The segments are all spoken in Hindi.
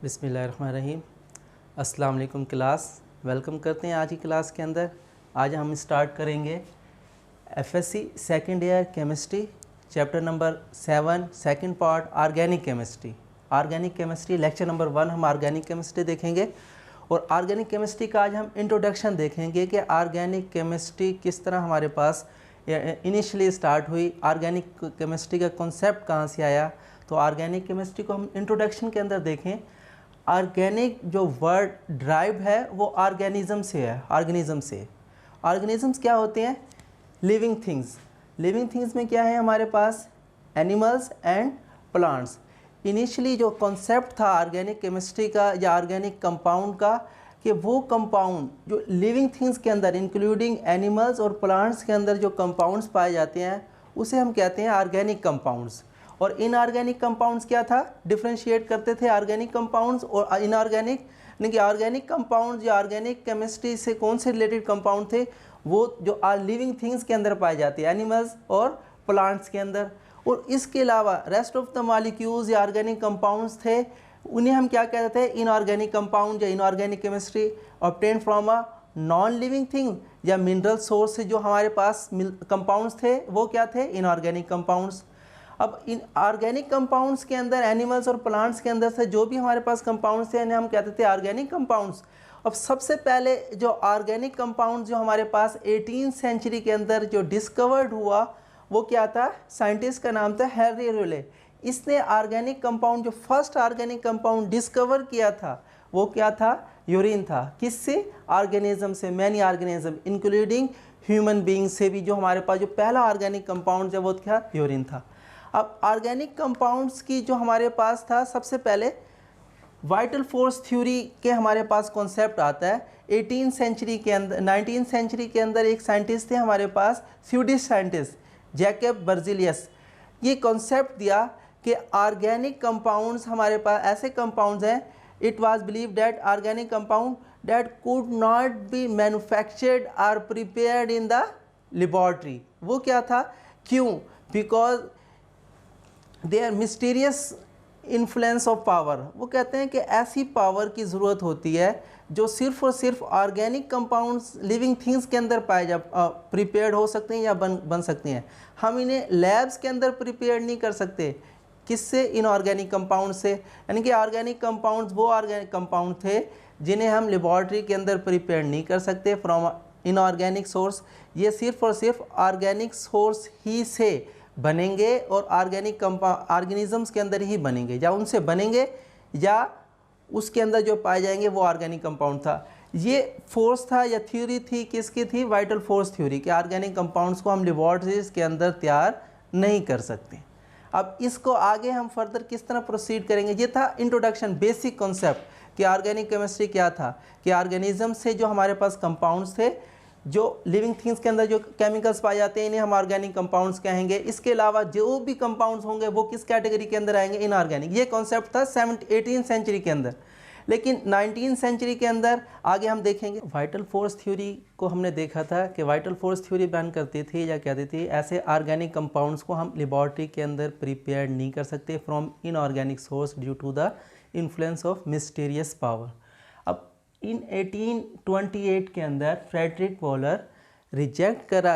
बिस्मिल्लाहिर्रहमानिर्रहीम। अस्सलाम वालेकुम क्लास, वेलकम करते हैं आज की क्लास के अंदर। आज हम स्टार्ट करेंगे F.Sc second year chemistry chapter number 7 second part organic chemistry. Organic chemistry lecture number 1 हम ऑर्गेनिक केमिस्ट्री देखेंगे और ऑर्गेनिक केमिस्ट्री का आज हम इंट्रोडक्शन देखेंगे कि ऑर्गेनिक केमिस्ट्री किस तरह हमारे पास इनिशियली स्टार्ट हुई, ऑर्गेनिक केमिस्ट्री का कॉन्सेप्ट कहाँ से आया। तो ऑर्गेनिक केमिस्ट्री को हम इंट्रोडक्शन के अंदर देखें। ऑर्गेनिक जो वर्ड ड्राइव है वो ऑर्गेनिज्म से है, ऑर्गेनिज्म से। ऑर्गेनिजम्स क्या होते हैं? Living things. लिविंग थिंग्स में क्या है हमारे पास? Animals and plants. इनिशियली जो कॉन्सेप्ट था ऑर्गेनिक केमिस्ट्री का या ऑर्गेनिक कंपाउंड का कि वो कंपाउंड जो लिविंग थिंग्स के अंदर इंक्लूडिंग एनिमल्स और प्लांट्स के अंदर जो कंपाउंड्स पाए जाते हैं उसे हम कहते हैं ऑर्गेनिक कंपाउंड्स। और इनऑर्गेनिक कंपाउंड्स क्या था? डिफ्रेंशिएट करते थे ऑर्गेनिक कंपाउंड्स और इनऑर्गेनिक, यानी कि ऑर्गेनिक कंपाउंड्स या ऑर्गेनिक केमिस्ट्री से कौन से रिलेटेड कंपाउंड थे? वो जो लिविंग थिंग्स के अंदर पाए जाते हैं, एनिमल्स और प्लांट्स के अंदर। और इसके अलावा रेस्ट ऑफ द मॉलिक्यूल्स या ऑर्गेनिक कंपाउंड्स थे, उन्हें हम क्या कहते थे? इनऑर्गेनिक कंपाउंड या inorganic chemistry obtain from a non living thing या मिनरल सोर्स से जो हमारे पास कंपाउंड्स थे वो क्या थे? Inorganic compounds. अब इन ऑर्गेनिक कंपाउंड्स के अंदर एनिमल्स और प्लांट्स के अंदर से जो भी हमारे पास कंपाउंड्स थे हम कहते थे ऑर्गेनिक कंपाउंड्स। अब सबसे पहले जो ऑर्गेनिक कंपाउंड जो हमारे पास 18th सेंचुरी के अंदर जो डिस्कवर्ड हुआ वो क्या था? साइंटिस्ट का नाम था हेनरी रेले। इसने ऑर्गेनिक कंपाउंड जो फर्स्ट ऑर्गेनिक कंपाउंड डिस्कवर किया था वो क्या था? यूरिन था। किससे? ऑर्गेनिज्म से, many organism including human being से भी। जो हमारे पास जो पहला ऑर्गेनिक कंपाउंड जो वो क्या? यूरिन था। अब ऑर्गेनिक कंपाउंड्स की जो हमारे पास था, सबसे पहले वाइटल फोर्स थ्योरी के हमारे पास कॉन्सेप्ट आता है 18th सेंचुरी के अंदर। 19th सेंचुरी के अंदर एक साइंटिस्ट थे हमारे पास, स्वीडिश साइंटिस्ट जैकब बर्जिलियस। ये कॉन्सेप्ट दिया कि ऑर्गेनिक कंपाउंड्स हमारे पास ऐसे कंपाउंड्स हैं, it was believe that organic compound that could not be manufactured और प्रिपेयर्ड इन द लेबॉर्ट्री। वो क्या था? क्यों? Because they are mysterious influence of power. वो कहते हैं कि ऐसी पावर की ज़रूरत होती है जो सिर्फ़ और सिर्फ ऑर्गेनिक कंपाउंड्स लिविंग थिंग्स के अंदर पाए जा प्रिपेयर्ड हो सकते हैं या बन सकते हैं। हम इन्हें लैब्स के अंदर प्रिपेयर नहीं कर सकते। किससे? इनऑर्गेनिक कंपाउंड से। यानी कि ऑर्गेनिक कंपाउंड्स वो ऑर्गेनिक कंपाउंड थे जिन्हें हम लेबॉर्ट्री के अंदर प्रिपेयर नहीं कर सकते फ्रॉम इनऑर्गेनिक सोर्स। ये सिर्फ और सिर्फ ऑर्गेनिक सोर्स ही से बनेंगे और ऑर्गेनिक ऑर्गेनिजम्स के अंदर ही बनेंगे, या उनसे बनेंगे या उसके अंदर जो पाए जाएंगे वो ऑर्गेनिक कंपाउंड था। ये फोर्स था या थ्योरी थी, किसकी थी? वाइटल फोर्स थ्योरी कि ऑर्गेनिक कंपाउंड्स को हम लेबॉर्ट्रीज के अंदर तैयार नहीं कर सकते। अब इसको आगे हम फर्दर किस तरह प्रोसीड करेंगे? ये था इंट्रोडक्शन, बेसिक कॉन्सेप्ट कि ऑर्गेनिक केमिस्ट्री क्या था, कि ऑर्गेनिज्म से जो हमारे पास कंपाउंड्स थे, जो लिविंग थिंग्स के अंदर जो केमिकल्स पाए जाते हैं, इन्हें हम ऑर्गेनिक कंपाउंड्स कहेंगे। इसके अलावा जो भी कंपाउंड्स होंगे वो किस कैटेगरी के अंदर आएंगे? इनऑर्गेनिक। ये कॉन्सेप्ट था 18th सेंचुरी के अंदर। लेकिन 19th सेंचुरी के अंदर आगे हम देखेंगे वाइटल फोर्स थ्योरी को हमने देखा था कि वाइटल फोर्स थ्योरी बैन करती थी या कहती थी ऐसे ऑर्गेनिक कंपाउंड्स को हम लेबॉर्ट्री के अंदर प्रिपेयर नहीं कर सकते from inorganic source due to the influence of mysterious power. अब इन 1828 के अंदर फ्रेडरिक वॉलर रिजेक्ट करा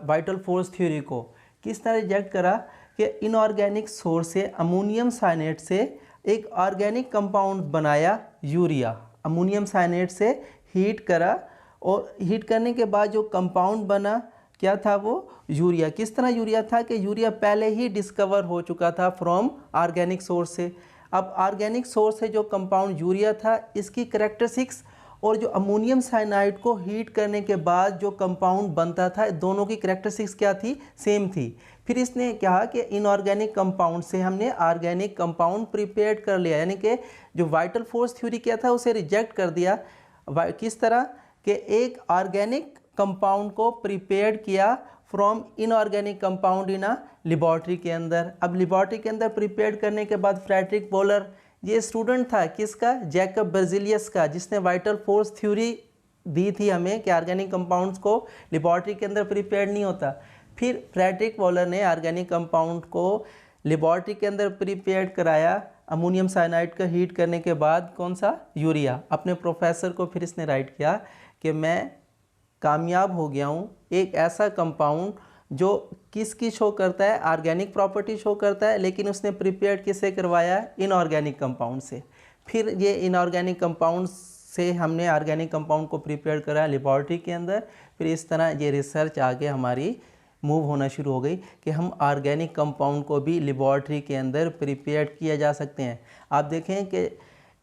वाइटल फोर्स थ्योरी को। किस तरह रिजेक्ट करा? कि इनऑर्गेनिक सोर्स से अमोनियम साइनेट से एक ऑर्गेनिक कंपाउंड बनाया यूरिया। अमोनियम साइनेट से हीट करा और हीट करने के बाद जो कंपाउंड बना क्या था? वो यूरिया। किस तरह यूरिया था? कि यूरिया पहले ही डिस्कवर हो चुका था फ्रॉम ऑर्गेनिक सोर्स से। अब ऑर्गेनिक सोर्स से जो कंपाउंड यूरिया था, इसकी करैक्टरिस्टिक्स और जो अमोनियम साइनाइड को हीट करने के बाद जो कंपाउंड बनता था, दोनों की करैक्टरिस्टिक्स क्या थी? सेम थी। फिर इसने कहा कि इनऑर्गेनिक कंपाउंड से हमने ऑर्गेनिक कंपाउंड प्रिपेयर कर लिया, यानी कि जो वाइटल फोर्स थ्योरी किया था उसे रिजेक्ट कर दिया। किस तरह? कि एक ऑर्गेनिक कंपाउंड को प्रिपेयर किया from inorganic compound in a laboratory के अंदर। अब लेबॉर्ट्री के अंदर प्रिपेयर करने के बाद फ्रेडरिक वॉलर, ये स्टूडेंट था किसका? जैकब बर्जिलियस का, जिसने वाइटल फोर्स थ्योरी दी थी हमें कि ऑर्गेनिक कंपाउंड्स को लेबॉर्ट्री के अंदर प्रिपेयर नहीं होता। फिर फ्रेडरिक वॉलर ने ऑर्गेनिक कंपाउंड को लेबॉर्ट्री के अंदर प्रिपेयर कराया अमोनियम साइनाइड का हीट करने के बाद कौन सा, यूरिया। अपने प्रोफेसर को फिर इसने राइट किया कि मैं कामयाब हो गया हूँ एक ऐसा कंपाउंड जो किसकी शो करता है, ऑर्गेनिक प्रॉपर्टी शो करता है, लेकिन उसने प्रिपेयर किससे करवाया, इनऑर्गेनिक कंपाउंड से। फिर ये इनऑर्गेनिक कंपाउंड से हमने ऑर्गेनिक कंपाउंड को प्रिपेयर करा लेबॉर्ट्री के अंदर। फिर इस तरह ये रिसर्च आगे हमारी मूव होना शुरू हो गई कि हम ऑर्गेनिक कंपाउंड को भी लेबॉर्ट्री के अंदर प्रिपेयर किया जा सकते हैं। आप देखें कि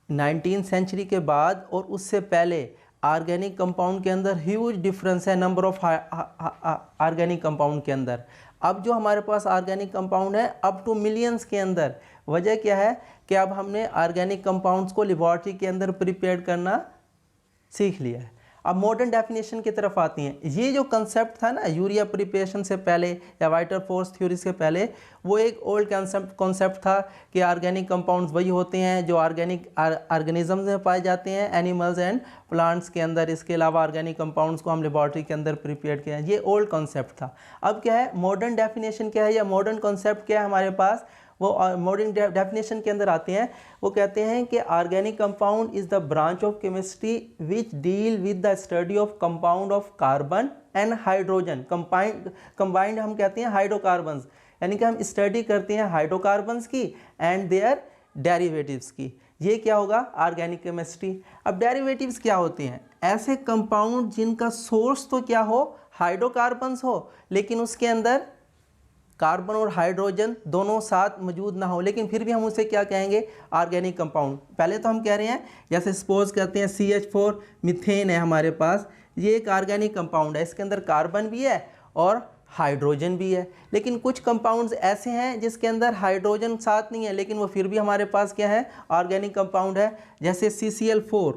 19वीं सेंचुरी के बाद और उससे पहले ऑर्गेनिक कंपाउंड के अंदर ह्यूज डिफरेंस है नंबर ऑफ ऑर्गेनिक कंपाउंड के अंदर। अब जो हमारे पास ऑर्गेनिक कंपाउंड है अप टू मिलियंस के अंदर। वजह क्या है कि अब हमने ऑर्गेनिक कंपाउंड्स को लेबॉर्ट्री के अंदर प्रिपेयर करना सीख लिया है। अब मॉडर्न डेफिनेशन की तरफ आती हैं। ये जो कंसेप्ट था ना यूरिया प्रिपरेशन से पहले या वाइटर फोर्स थ्योरी से पहले, वो एक ओल्ड कॉन्सेप्ट था कि ऑर्गेनिक कंपाउंड्स वही होते हैं जो ऑर्गेनिक ऑर्गेनिजम्स में पाए जाते हैं, एनिमल्स एंड प्लांट्स के अंदर। इसके अलावा ऑर्गेनिक कंपाउंड्स को हम लेबॉर्ट्री के अंदर प्रिपेयर किया है। ये ओल्ड कॉन्सेप्ट था। अब क्या है, मॉडर्न डेफिनेशन क्या है या मॉडर्न कॉन्सेप्ट क्या है हमारे पास, वो मॉडर्न डेफिनेशन के अंदर आते हैं। वो कहते हैं कि organic compound is the branch of chemistry which deal with the study of compound of carbon and hydrogen combined हम कहते हैं हाइड्रोकार्बन्स, यानी कि हम स्टडी करते हैं हाइड्रोकार्बन्स की एंड देयर डेरिवेटिव्स की। ये क्या होगा, ऑर्गेनिक केमिस्ट्री। अब डेरिवेटिव्स क्या होते हैं, ऐसे कंपाउंड जिनका सोर्स तो क्या हो, हाइड्रोकार्बन्स हो, लेकिन उसके अंदर कार्बन और हाइड्रोजन दोनों साथ मौजूद ना हो, लेकिन फिर भी हम उसे क्या कहेंगे, ऑर्गेनिक कंपाउंड। पहले तो हम कह रहे हैं, जैसे सपोज करते हैं CH4 मीथेन है हमारे पास, ये एक ऑर्गेनिक कंपाउंड है, इसके अंदर कार्बन भी है और हाइड्रोजन भी है। लेकिन कुछ कंपाउंड्स ऐसे हैं जिसके अंदर हाइड्रोजन साथ नहीं है, लेकिन वो फिर भी हमारे पास क्या है, ऑर्गेनिक कंपाउंड है। जैसे CCl4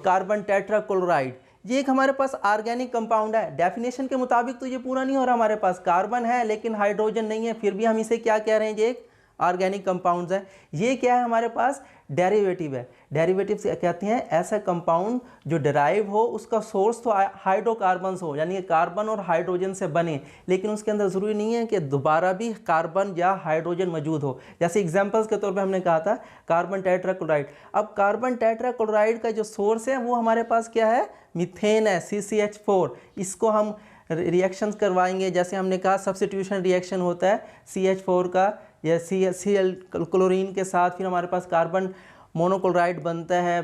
कार्बन टेट्राक्लोराइड, ये एक हमारे पास ऑर्गेनिक कंपाउंड है। डेफिनेशन के मुताबिक तो ये पूरा नहीं हो रहा, हमारे पास कार्बन है लेकिन हाइड्रोजन नहीं है, फिर भी हम इसे क्या कह रहे हैं, ये एक ऑर्गेनिक कंपाउंड्स है। ये क्या है, हमारे पास डेरिवेटिव है। डेरिवेटिव से कहते हैं ऐसा कंपाउंड जो डिराइव हो, उसका सोर्स तो हाइड्रोकार्बन्स हो, यानी कार्बन और हाइड्रोजन से बने, लेकिन उसके अंदर ज़रूरी नहीं है कि दोबारा भी कार्बन या हाइड्रोजन मौजूद हो। जैसे एग्जांपल्स के तौर पे हमने कहा था कार्बन टेट्राक्लोराइड। अब कार्बन टेट्राक्लोराइड का जो सोर्स है वो हमारे पास क्या है, मीथेन है, CCH4। इसको हम रिएक्शंस करवाएंगे, जैसे हमने कहा सब्स्टिट्यूशन रिएक्शन होता है CH4 का या Cl क्लोरीन के साथ, फिर हमारे पास कार्बन मोनोक्लोराइड बनता है,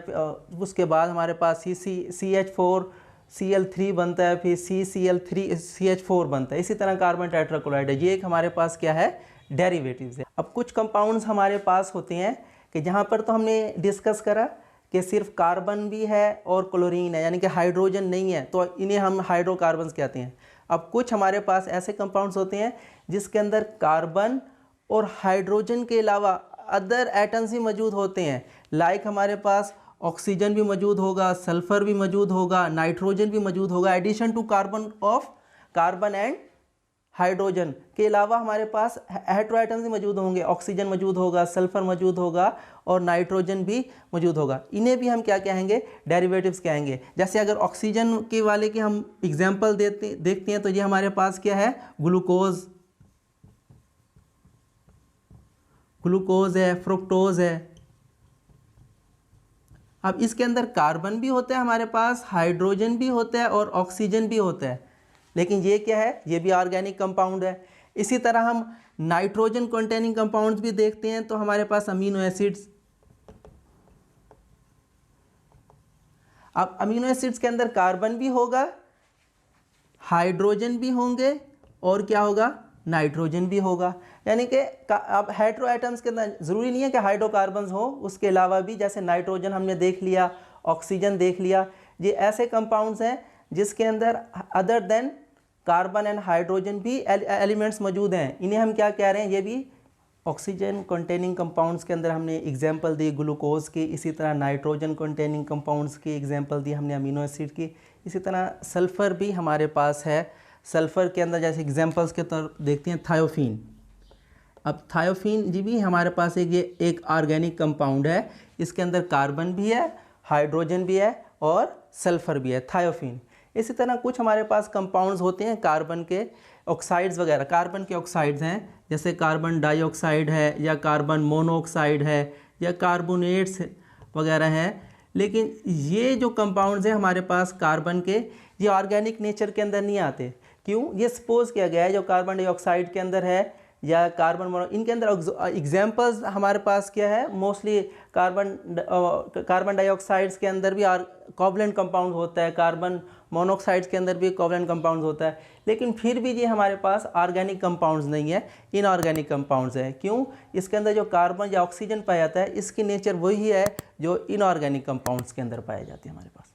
उसके बाद हमारे पास CH4 Cl3 बनता है, फिर CH4 बनता है। इसी तरह कार्बन टेट्राक्लोराइड है, ये एक हमारे पास क्या है, डेरिवेटिव्स है। अब कुछ कंपाउंड्स हमारे पास होते हैं कि जहाँ पर तो हमने डिस्कस करा कि सिर्फ कार्बन भी है और क्लोरीन है, यानी कि हाइड्रोजन नहीं है, तो इन्हें हम हाइड्रोकार्बन्स कहते हैं। अब कुछ हमारे पास ऐसे कंपाउंड्स होते हैं जिसके अंदर कार्बन और हाइड्रोजन के अलावा अदर एटम्स भी मौजूद होते हैं। लाइक हमारे पास ऑक्सीजन भी मौजूद होगा, सल्फर भी मौजूद होगा, नाइट्रोजन भी मौजूद होगा। Addition to carbon and hydrogen के अलावा हमारे पास हेटेरो एटम्स भी मौजूद होंगे, ऑक्सीजन मौजूद होगा, सल्फर मौजूद होगा और नाइट्रोजन भी मौजूद होगा। इन्हें भी हम क्या कहेंगे, डेरिवेटिव्स कहेंगे। जैसे अगर ऑक्सीजन के वाले के हम एग्जांपल देखते हैं तो ये हमारे पास क्या है, ग्लूकोज है, फ्रुक्टोज है। अब इसके अंदर कार्बन भी होता है हमारे पास, हाइड्रोजन भी होता है और ऑक्सीजन भी होता है, लेकिन ये क्या है, ये भी ऑर्गेनिक कंपाउंड है। इसी तरह हम नाइट्रोजन कंटेनिंग कंपाउंड्स भी देखते हैं तो हमारे पास अमीनो एसिड्स। अब अमीनो एसिड्स के अंदर कार्बन भी होगा, हाइड्रोजन भी होंगे और क्या होगा, नाइट्रोजन भी होगा। यानी कि अब हेटेरो एटम्स के अंदर ज़रूरी नहीं है कि हाइड्रोकार्बन्स हो, उसके अलावा भी जैसे नाइट्रोजन हमने देख लिया, ऑक्सीजन देख लिया, ये ऐसे कंपाउंड्स हैं जिसके अंदर other than carbon and hydrogen भी एलिमेंट्स मौजूद हैं। इन्हें हम क्या कह रहे हैं, ये भी ऑक्सीजन कंटेनिंग कंपाउंड्स के अंदर हमने एग्जांपल दी ग्लूकोज की, इसी तरह नाइट्रोजन कंटेनिंग कंपाउंड्स की एग्जांपल दी हमने अमीनो एसिड की। इसी तरह सल्फ़र भी हमारे पास है। सल्फ़र के अंदर जैसे एग्जांपल्स के तौर देखते हैं थायोफीन। अब थायोफीन जी भी हमारे पास एक ऑर्गेनिक कंपाउंड है, इसके अंदर कार्बन भी है, हाइड्रोजन भी है और सल्फ़र भी है, थायोफीन। इसी तरह कुछ हमारे पास कंपाउंड्स होते हैं कार्बन के ऑक्साइड्स वगैरह, कार्बन के ऑक्साइड्स हैं जैसे कार्बन डाइऑक्साइड है या कार्बन मोनोऑक्साइड है या कार्बोनेट्स वगैरह हैं। लेकिन ये जो कंपाउंड्स हैं हमारे पास कार्बन के, ये ऑर्गेनिक नेचर के अंदर नहीं आते। क्यों? ये सपोज किया गया है जो कार्बन डाइऑक्साइड के अंदर है या कार्बन मोनो, इनके अंदर एग्जांपल्स हमारे पास क्या है, मोस्टली कार्बन डाइऑक्साइड्स के अंदर भी कोवलेंट कंपाउंड होता है, कार्बन मोनोऑक्साइड्स के अंदर भी कोवलेंट कंपाउंड होता है। लेकिन फिर भी ये हमारे पास ऑर्गेनिक कंपाउंड्स नहीं है, इनऑर्गेनिक कंपाउंड्स है। क्यों? इसके अंदर जो कार्बन या ऑक्सीजन पाया जाता है इसकी नेचर वही है जो इनऑर्गेनिक कंपाउंड्स के अंदर पाए जाते हैं हमारे पास।